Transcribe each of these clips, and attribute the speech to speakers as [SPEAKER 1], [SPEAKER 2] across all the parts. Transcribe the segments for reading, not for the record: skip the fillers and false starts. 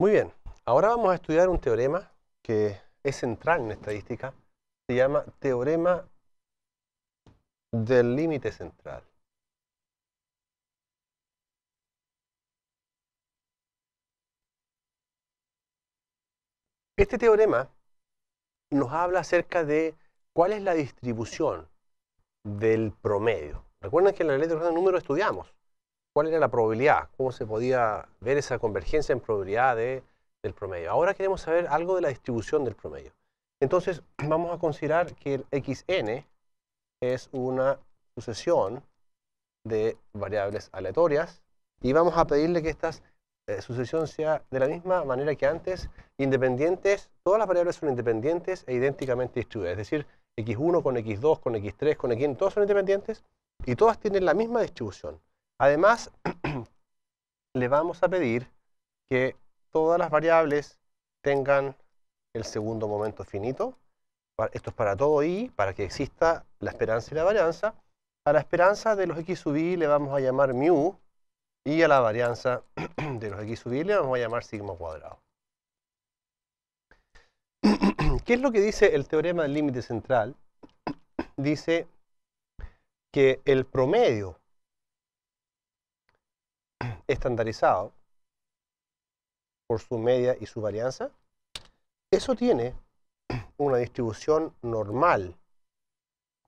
[SPEAKER 1] Muy bien, ahora vamos a estudiar un teorema que es central en estadística. Se llama teorema del límite central. Este teorema nos habla acerca de cuál es la distribución del promedio. Recuerden que en la ley de orden de números estudiamos cuál era la probabilidad, cómo se podía ver esa convergencia en probabilidad del promedio. Ahora queremos saber algo de la distribución del promedio. Entonces vamos a considerar que el xn es una sucesión de variables aleatorias y vamos a pedirle que esta sucesión sea de la misma manera que antes, independientes, todas las variables son independientes e idénticamente distribuidas, es decir, x1 con x2, con x3, con xn, todas son independientes y todas tienen la misma distribución. Además, le vamos a pedir que todas las variables tengan el segundo momento finito. Esto es para todo i, para que exista la esperanza y la varianza. A la esperanza de los x sub i le vamos a llamar mu, y a la varianza de los x sub i le vamos a llamar sigma cuadrado. ¿Qué es lo que dice el teorema del límite central? Dice que el promedio estandarizado por su media y su varianza, eso tiene una distribución normal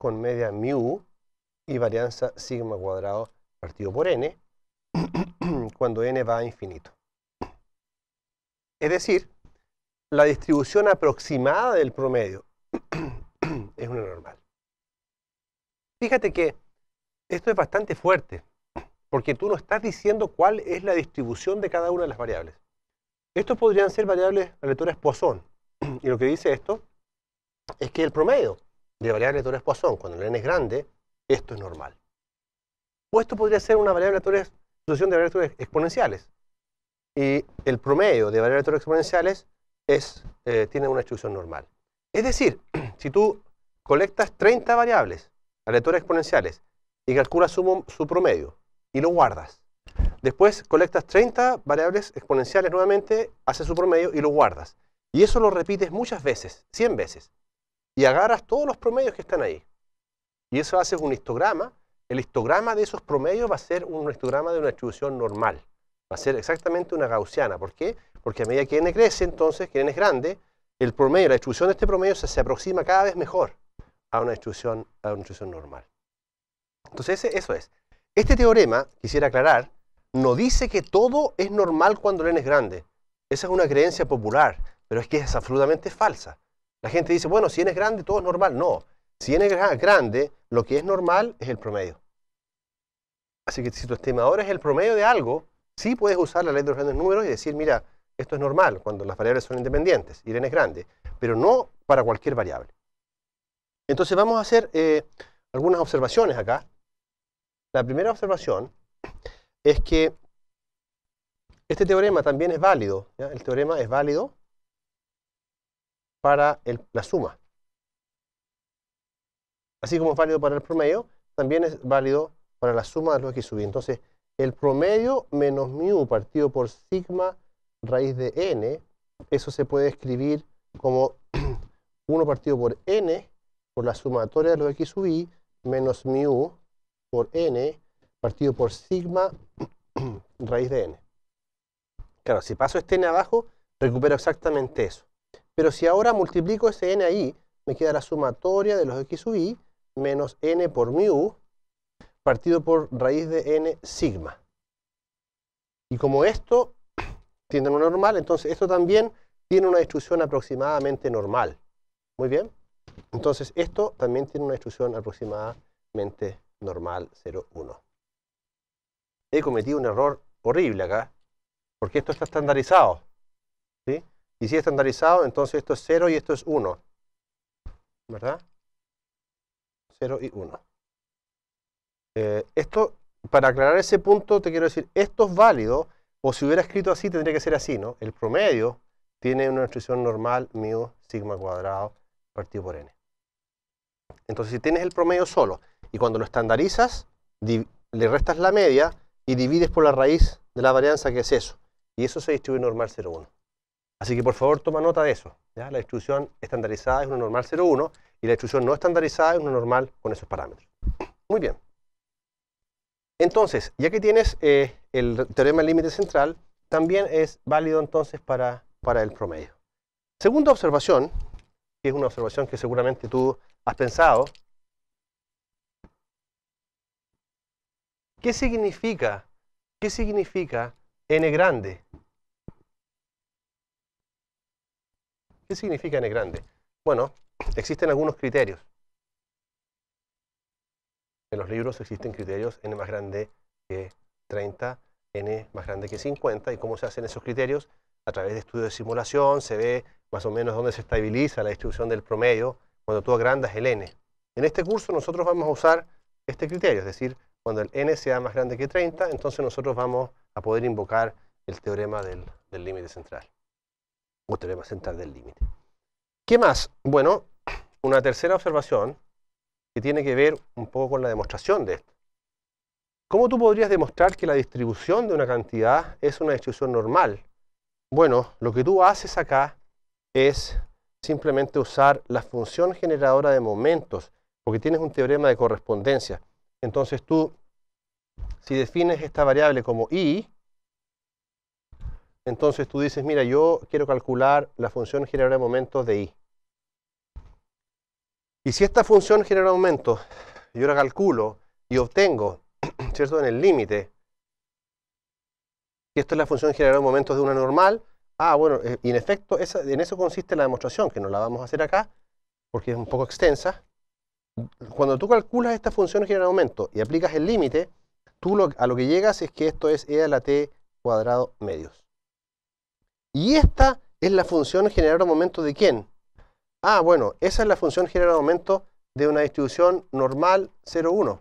[SPEAKER 1] con media mu y varianza sigma cuadrado partido por n cuando n va a infinito. Es decir, la distribución aproximada del promedio es una normal. Fíjate que esto es bastante fuerte, porque tú no estás diciendo cuál es la distribución de cada una de las variables. Estos podrían ser variables aleatorias Poisson. Y lo que dice esto es que el promedio de variables aleatorias Poisson, cuando el n es grande, esto es normal. O esto podría ser una variable aleatoria, sucesión de variables aleatorias exponenciales. Y el promedio de variables aleatorias exponenciales tiene una distribución normal. Es decir, si tú colectas 30 variables aleatorias exponenciales y calculas su promedio y lo guardas, después colectas 30 variables exponenciales nuevamente, haces su promedio y lo guardas. Y eso lo repites muchas veces, 100 veces. Y agarras todos los promedios que están ahí. Y eso haces un histograma. El histograma de esos promedios va a ser un histograma de una distribución normal. Va a ser exactamente una gaussiana. ¿Por qué? Porque a medida que n crece, entonces, que n es grande, el promedio, la distribución de este promedio se aproxima cada vez mejor a una distribución normal. Entonces, eso es. Este teorema, quisiera aclarar, no dice que todo es normal cuando el n es grande. Esa es una creencia popular, pero es que es absolutamente falsa. La gente dice, bueno, si n es grande, todo es normal. No. Si n es grande, lo que es normal es el promedio. Así que si tu estimador es el promedio de algo, sí puedes usar la ley de los grandes números y decir, mira, esto es normal cuando las variables son independientes y n es grande, pero no para cualquier variable. Entonces vamos a hacer algunas observaciones acá. La primera observación es que este teorema también es válido, ¿ya? El teorema es válido para la suma. Así como es válido para el promedio, también es válido para la suma de los x sub i. Entonces, el promedio menos mu partido por sigma raíz de n, eso se puede escribir como 1 partido por n por la sumatoria de los x sub i menos mu por n partido por sigma raíz de n. Claro, si paso este n abajo, recupero exactamente eso. Pero si ahora multiplico ese n ahí, me queda la sumatoria de los x sub i menos n por mu partido por raíz de n sigma. Y como esto tiene una normal, entonces esto también tiene una distribución aproximadamente normal. Muy bien. Entonces esto también tiene una distribución aproximadamente normal 0, 1. He cometido un error horrible acá, porque esto está estandarizado. ¿Sí? Y si es estandarizado, entonces esto es 0 y esto es 1. ¿Verdad? 0 y 1. Esto, para aclarar ese punto, te quiero decir, esto es válido, o si hubiera escrito así, tendría que ser así, ¿no? El promedio tiene una distribución normal, mu, sigma cuadrado, partido por n. Entonces, si tienes el promedio solo, y cuando lo estandarizas, le restas la media y divides por la raíz de la varianza, que es eso. Y eso se distribuye normal 0,1. Así que por favor toma nota de eso, ¿ya? La distribución estandarizada es una normal 0,1 y la distribución no estandarizada es una normal con esos parámetros. Muy bien. Entonces, ya que tienes el teorema del límite central, también es válido entonces para el promedio. Segunda observación, que es una observación que seguramente tú has pensado. ¿Qué significa n grande? ¿Qué significa n grande? Bueno, existen algunos criterios. En los libros existen criterios n más grande que 30, n más grande que 50. ¿Y cómo se hacen esos criterios? A través de estudios de simulación se ve más o menos dónde se estabiliza la distribución del promedio cuando tú agrandas el n. En este curso nosotros vamos a usar este criterio, es decir, cuando el n sea más grande que 30, entonces nosotros vamos a poder invocar el teorema del límite central, o teorema central del límite. ¿Qué más? Bueno, una tercera observación que tiene que ver un poco con la demostración de esto. ¿Cómo tú podrías demostrar que la distribución de una cantidad es una distribución normal? Bueno, lo que tú haces acá es simplemente usar la función generadora de momentos, porque tienes un teorema de correspondencia. Entonces tú, si defines esta variable como i, entonces tú dices, mira, yo quiero calcular la función generadora de momentos de i. Y si esta función generadora de momentos, yo la calculo y obtengo, ¿cierto?, en el límite, que esto es la función generadora de momentos de una normal, bueno, y en efecto, en eso consiste la demostración, que no la vamos a hacer acá, porque es un poco extensa. Cuando tú calculas esta función generadora de momentos y aplicas el límite, tú a lo que llegas es que esto es e a la t cuadrado medios. Y esta es la función generadora de momentos ¿de quién? Bueno, esa es la función generadora de momentos de una distribución normal 0,1.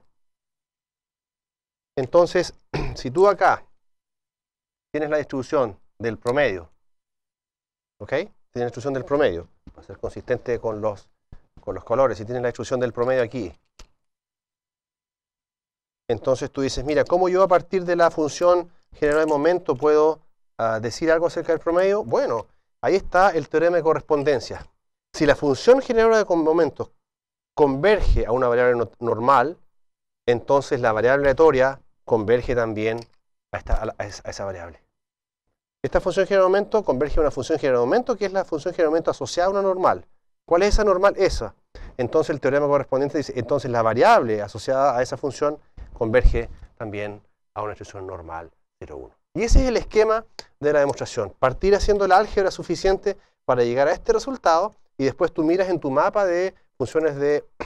[SPEAKER 1] Entonces, si tú acá tienes la distribución del promedio, ¿ok? Tienes la distribución del promedio, va a ser consistente con los colores. Si tienes la distribución del promedio aquí, entonces tú dices, mira, ¿cómo yo a partir de la función generadora de momento puedo decir algo acerca del promedio? Bueno, ahí está el teorema de correspondencia. Si la función generadora de momentos converge a una variable normal, entonces la variable aleatoria converge también a esa variable. Esta función generadora de momento converge a una función generadora de momento, que es la función generadora de momento asociada a una normal. ¿Cuál es esa normal? Esa. Entonces el teorema correspondiente dice, entonces la variable asociada a esa función converge también a una distribución normal 0,1. Y ese es el esquema de la demostración. Partir haciendo la álgebra suficiente para llegar a este resultado y después tú miras en tu mapa de funciones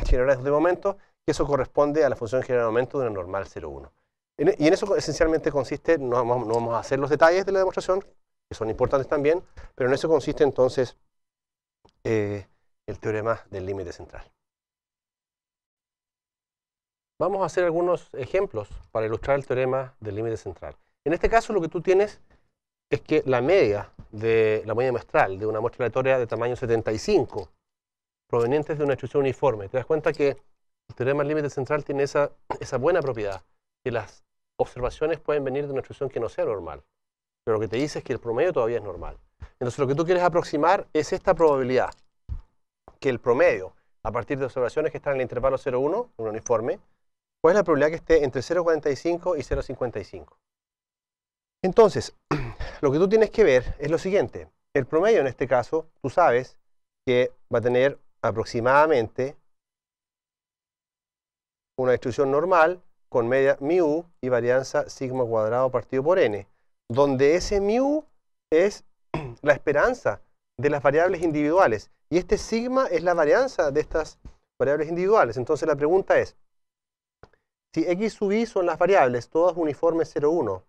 [SPEAKER 1] generadores de momentos que eso corresponde a la función generadora de momentos de una normal 0,1. Y en eso esencialmente consiste, no vamos a hacer los detalles de la demostración, que son importantes también, pero en eso consiste entonces el teorema del límite central. Vamos a hacer algunos ejemplos para ilustrar el teorema del límite central. En este caso lo que tú tienes es que la media muestral de una muestra aleatoria de tamaño 75, provenientes de una distribución uniforme. Te das cuenta que el teorema del límite central tiene esa buena propiedad, que las observaciones pueden venir de una distribución que no sea normal, pero lo que te dice es que el promedio todavía es normal. Entonces lo que tú quieres aproximar es esta probabilidad, que el promedio, a partir de observaciones que están en el intervalo 0,1, un uniforme, ¿cuál es la probabilidad que esté entre 0,45 y 0,55? Entonces, lo que tú tienes que ver es lo siguiente. El promedio en este caso, tú sabes que va a tener aproximadamente una distribución normal con media μ y varianza sigma cuadrado partido por n, donde ese μ es la esperanza de las variables individuales y este sigma es la varianza de estas variables individuales. Entonces la pregunta es, si x sub i son las variables, todas uniformes 0,1,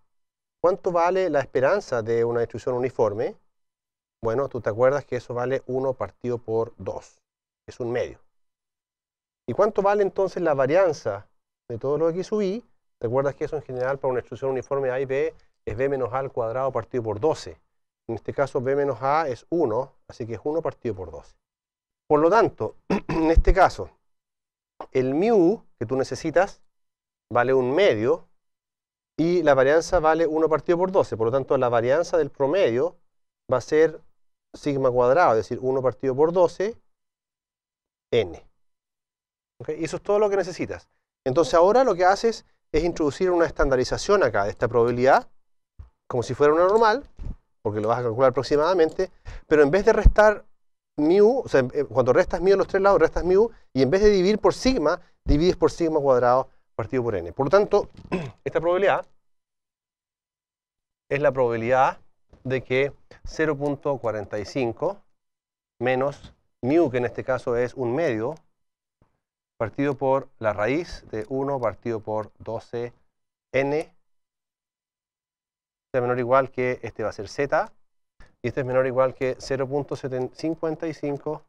[SPEAKER 1] ¿cuánto vale la esperanza de una distribución uniforme? Bueno, tú te acuerdas que eso vale 1 partido por 2, es un medio. ¿Y cuánto vale entonces la varianza de todo lo x sub i? ¿Te acuerdas que eso en general para una distribución uniforme a y b es b menos a al cuadrado partido por 12? En este caso b menos a es 1, así que es 1 partido por 12. Por lo tanto, en este caso, el μ que tú necesitas vale un medio y la varianza vale 1 partido por 12. Por lo tanto, la varianza del promedio va a ser sigma cuadrado, es decir, 1 partido por 12, n. ¿Okay? Y eso es todo lo que necesitas. Entonces ahora lo que haces es introducir una estandarización acá de esta probabilidad, como si fuera una normal, porque lo vas a calcular aproximadamente, pero en vez de restar mu, o sea, cuando restas mu a los tres lados, restas mu, y en vez de dividir por sigma, divides por sigma cuadrado partido por n. Por lo tanto, esta probabilidad es la probabilidad de que 0.45 menos mu, que en este caso es 1/2, partido por la raíz de 1 partido por 12n, sea menor o igual que, este va a ser z, y este es menor o igual que 0.55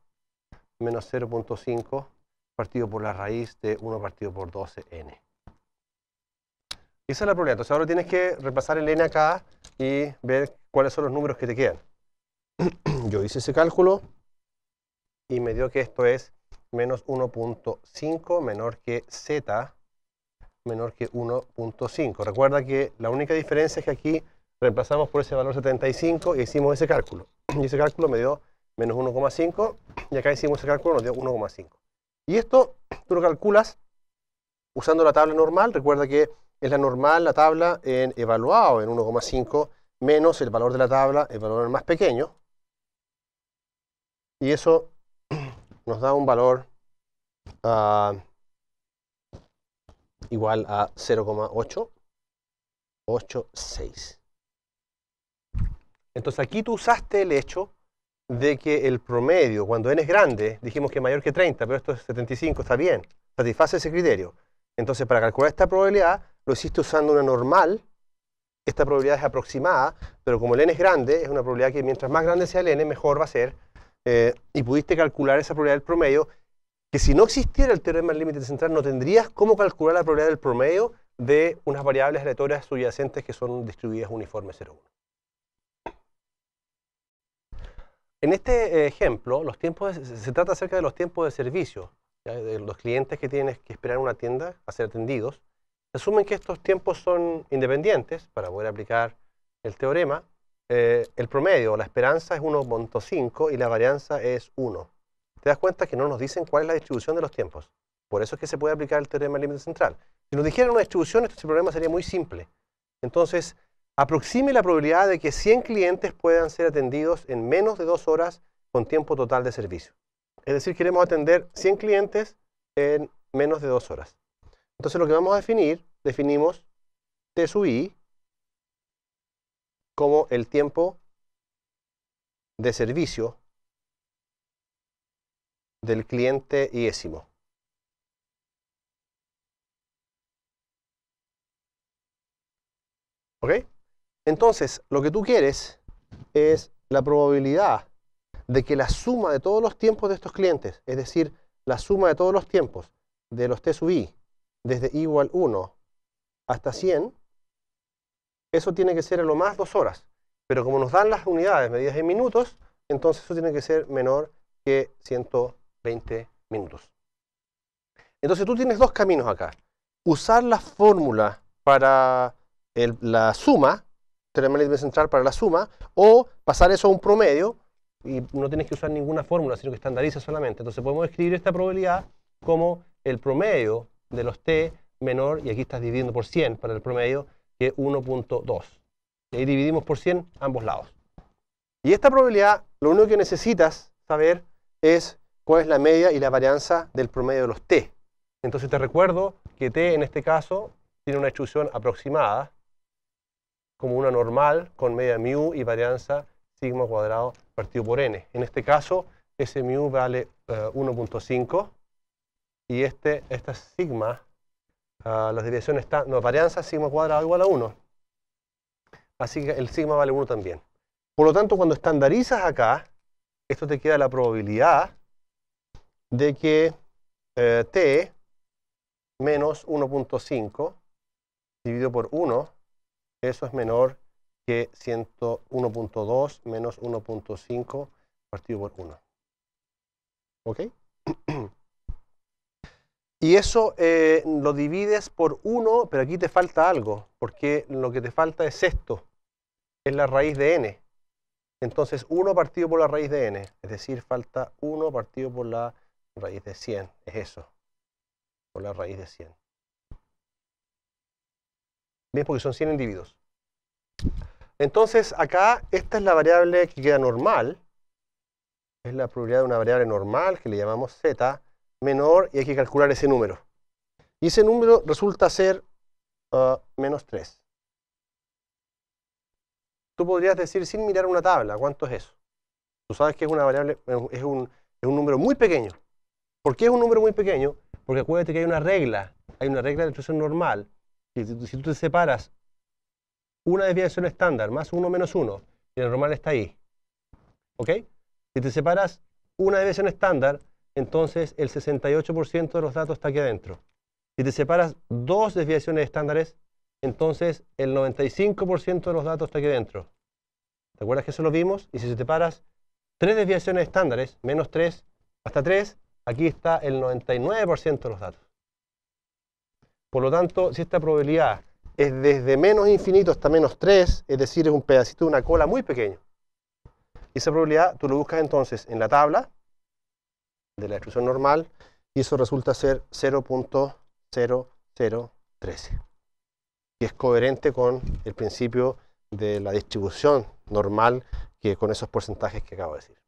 [SPEAKER 1] menos 0.5 partido por la raíz de 1 partido por 12n. Y esa es la probabilidad. Entonces ahora tienes que repasar el n acá y ver cuáles son los números que te quedan. Yo hice ese cálculo y me dio que esto es menos 1.5 menor que z menor que 1.5. Recuerda que la única diferencia es que aquí reemplazamos por ese valor 75 y hicimos ese cálculo. Y ese cálculo me dio menos 1,5 y acá hicimos ese cálculo, nos dio 1,5. Y esto tú lo calculas usando la tabla normal. Recuerda que es la normal, la tabla en evaluado en 1,5 menos el valor de la tabla, el valor más pequeño. Y eso nos da un valor igual a 0,886. Entonces aquí tú usaste el hecho de que el promedio, cuando n es grande, dijimos que es mayor que 30, pero esto es 75, está bien, satisface ese criterio. Entonces para calcular esta probabilidad, lo hiciste usando una normal. Esta probabilidad es aproximada, pero como el n es grande, es una probabilidad que mientras más grande sea el n, mejor va a ser. Y pudiste calcular esa probabilidad del promedio, que si no existiera el teorema del límite central, no tendrías cómo calcular la probabilidad del promedio de unas variables aleatorias subyacentes que son distribuidas uniformes 0,1. En este ejemplo, se trata acerca de los tiempos de servicio, ¿ya? De los clientes que tienes que esperar en una tienda a ser atendidos. Se asumen que estos tiempos son independientes para poder aplicar el teorema. El promedio, la esperanza es 1.5 y la varianza es 1. Te das cuenta que no nos dicen cuál es la distribución de los tiempos. Por eso es que se puede aplicar el teorema del límite central. Si nos dijeran una distribución, este problema sería muy simple. Entonces, aproxime la probabilidad de que 100 clientes puedan ser atendidos en menos de 2 horas con tiempo total de servicio. Es decir, queremos atender 100 clientes en menos de 2 horas. Entonces lo que vamos a definimos T sub I como el tiempo de servicio del cliente iésimo. ¿Ok? Entonces, lo que tú quieres es la probabilidad de que la suma de todos los tiempos de estos clientes, es decir, la suma de todos los tiempos de los T sub I, desde I igual 1 hasta 100, eso tiene que ser a lo más 2 horas. Pero como nos dan las unidades medidas en minutos, entonces eso tiene que ser menor que 120 minutos. Entonces tú tienes dos caminos acá. Usar la fórmula para la suma, teorema del límite central para la suma, o pasar eso a un promedio, y no tienes que usar ninguna fórmula, sino que estandariza solamente. Entonces podemos escribir esta probabilidad como el promedio de los t menor, y aquí estás dividiendo por 100 para el promedio, que 1.2. Y ahí dividimos por 100 ambos lados. Y esta probabilidad, lo único que necesitas saber es cuál es la media y la varianza del promedio de los t. Entonces te recuerdo que t en este caso tiene una distribución aproximada, como una normal, con media mu y varianza sigma cuadrado partido por n. En este caso, ese mu vale 1.5 y esta sigma, la desviación está, no, varianza sigma cuadrado igual a 1. Así que el sigma vale 1 también. Por lo tanto, cuando estandarizas acá, esto te queda la probabilidad de que t menos 1.5 dividido por 1, eso es menor que 101.2 menos 1.5 partido por 1. ¿Ok? Y eso lo divides por 1, pero aquí te falta algo, porque lo que te falta es esto, es la raíz de n. Entonces 1 partido por la raíz de n, es decir, falta 1 partido por la raíz de 100, es eso, por la raíz de 100. Bien, porque son 100 individuos. Entonces acá esta es la variable que queda normal, es la probabilidad de una variable normal que le llamamos z menor y hay que calcular ese número. Y ese número resulta ser menos 3. Tú podrías decir sin mirar una tabla, ¿cuánto es eso? Tú sabes que es una variable, es un número muy pequeño. ¿Por qué es un número muy pequeño? Porque acuérdate que hay una regla de distribución normal. Si tú te separas una desviación estándar más 1 menos 1, y el normal está ahí. ¿Ok? Si te separas una desviación estándar, entonces el 68% de los datos está aquí adentro. Si te separas dos desviaciones estándares, entonces el 95% de los datos está aquí adentro. ¿Te acuerdas que eso lo vimos? Y si te separas tres desviaciones estándares, menos 3 hasta 3, aquí está el 99% de los datos. Por lo tanto, si esta probabilidad es desde menos infinito hasta menos 3, es decir, es un pedacito de una cola muy pequeño. Y esa probabilidad tú lo buscas entonces en la tabla de la distribución normal y eso resulta ser 0.0013. Y es coherente con el principio de la distribución normal que con esos porcentajes que acabo de decir.